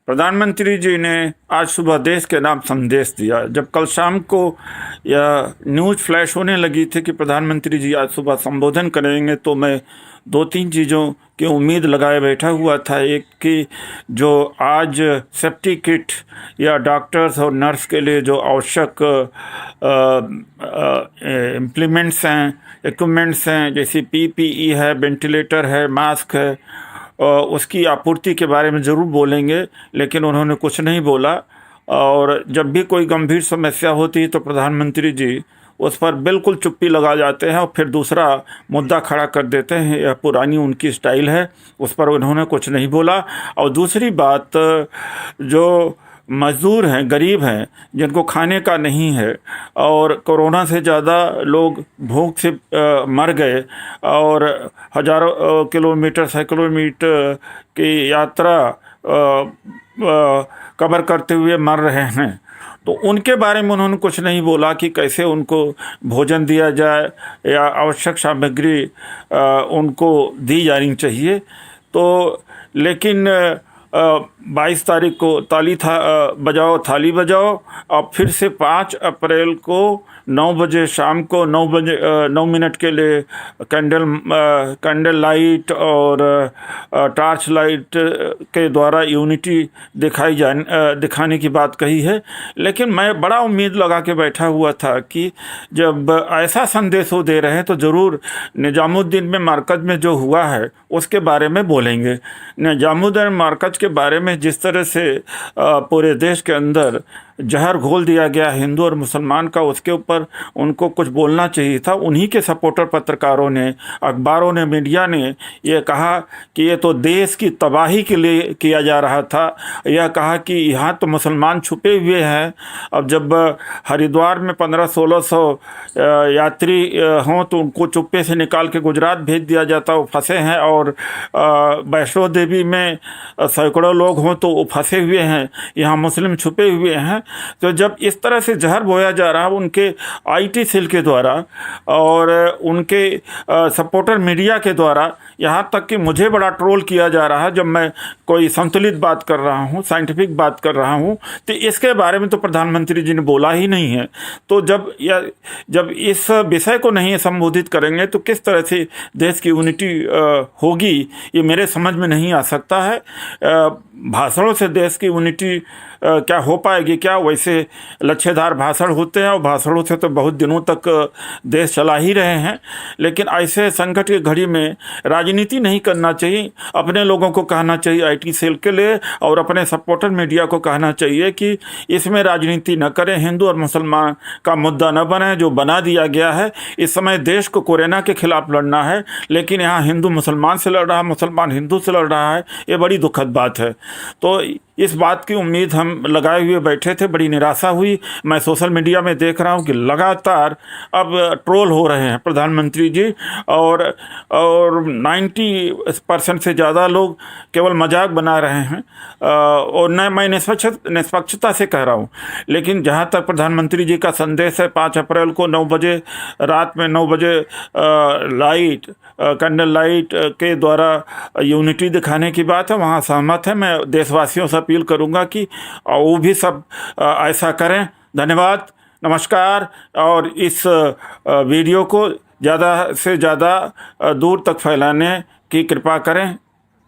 प्रधानमंत्री जी ने आज सुबह देश के नाम संदेश दिया। जब कल शाम को यह न्यूज़ फ्लैश होने लगी थी कि प्रधानमंत्री जी आज सुबह संबोधन करेंगे, तो मैं दो तीन चीज़ों की उम्मीद लगाए बैठा हुआ था। एक कि जो आज सेफ्टी किट या डॉक्टर्स और नर्स के लिए जो आवश्यक इम्प्लीमेंट्स हैं, इक्विपमेंट्स हैं, जैसे पीपीई है, वेंटिलेटर है, मास्क है, उसकी आपूर्ति के बारे में ज़रूर बोलेंगे, लेकिन उन्होंने कुछ नहीं बोला। और जब भी कोई गंभीर समस्या होती है तो प्रधानमंत्री जी उस पर बिल्कुल चुप्पी लगा जाते हैं और फिर दूसरा मुद्दा खड़ा कर देते हैं। यह पुरानी उनकी स्टाइल है, उस पर उन्होंने कुछ नहीं बोला। और दूसरी बात, जो मज़दूर हैं, गरीब हैं, जिनको खाने का नहीं है और कोरोना से ज़्यादा लोग भूख से मर गए और हज़ारों किलोमीटर, सैकड़ों मीटर की यात्रा कवर करते हुए मर रहे हैं, तो उनके बारे में उन्होंने कुछ नहीं बोला कि कैसे उनको भोजन दिया जाए या आवश्यक सामग्री उनको दी जानी चाहिए। तो लेकिन 22 तारीख को थाली बजाओ और फिर से 5 अप्रैल को 9 बजे शाम को 9 मिनट के लिए कैंडल लाइट और टार्च लाइट के द्वारा यूनिटी दिखाने की बात कही है। लेकिन मैं बड़ा उम्मीद लगा के बैठा हुआ था कि जब ऐसा संदेश वो दे रहे हैं तो ज़रूर निजामुद्दीन में मरकज़ में जो हुआ है उसके बारे में बोलेंगे। निजामुद्दीन मरकज़ के बारे में जिस तरह से पूरे देश के अंदर जहर घोल दिया गया हिंदू और मुसलमान का, उसके ऊपर उनको कुछ बोलना चाहिए था। उन्हीं के सपोर्टर पत्रकारों ने, अखबारों ने, मीडिया ने यह कहा कि ये तो देश की तबाही के लिए किया जा रहा था। यह कहा कि यहाँ तो मुसलमान छुपे हुए हैं। अब जब हरिद्वार में 1500-1600 यात्री हों तो उनको चुप्पे से निकाल के गुजरात भेज दिया जाता, वो फंसे हैं। और वैष्णो देवी में सैकड़ों लोग हों तो वो फंसे हुए हैं, यहाँ मुस्लिम छुपे हुए हैं। तो जब इस तरह से जहर बोया जा रहा है उनके आईटी सेल के द्वारा और उनके सपोर्टर मीडिया के द्वारा, यहाँ तक कि मुझे बड़ा ट्रोल किया जा रहा है जब मैं कोई संतुलित बात कर रहा हूँ, साइंटिफिक बात कर रहा हूँ, तो इसके बारे में तो प्रधानमंत्री जी ने बोला ही नहीं है। तो जब इस विषय को नहीं संबोधित करेंगे तो किस तरह से देश की यूनिटी होगी, ये मेरे समझ में नहीं आ सकता है। भाषणों से देश की यूनिटी क्या हो पाएगी क्या? वैसे लच्छेदार भाषण होते हैं और भाषणों से तो बहुत दिनों तक देश चला ही रहे हैं, लेकिन ऐसे संकट की घड़ी में राजनीति नहीं करना चाहिए। अपने लोगों को कहना चाहिए आईटी सेल के लिए और अपने सपोर्टर मीडिया को कहना चाहिए कि इसमें राजनीति न करें, हिंदू और मुसलमान का मुद्दा न बने। जो बना दिया गया है, इस समय देश को कोरोना के खिलाफ लड़ना है, लेकिन यहाँ हिंदू मुसलमान से लड़ रहा है, मुसलमान हिंदू से लड़ रहा है। ये बड़ी दुखद बात है। तो इस बात की उम्मीद हम लगाए हुए बैठे थे, बड़ी निराशा हुई। मैं सोशल मीडिया में देख रहा हूँ कि लगातार अब ट्रोल हो रहे हैं प्रधानमंत्री जी, और 90% से ज़्यादा लोग केवल मजाक बना रहे हैं। और न मैं निष्पक्षता से कह रहा हूँ, लेकिन जहाँ तक प्रधानमंत्री जी का संदेश है 5 अप्रैल को 9 बजे, रात में 9 बजे कैंडल लाइट के द्वारा यूनिटी दिखाने की बात है, वहाँ सहमत है। मैं देशवासियों से अपील करूंगा कि वो भी सब ऐसा करें। धन्यवाद, नमस्कार। और इस वीडियो को ज़्यादा से ज़्यादा दूर तक फैलाने की कृपा करें।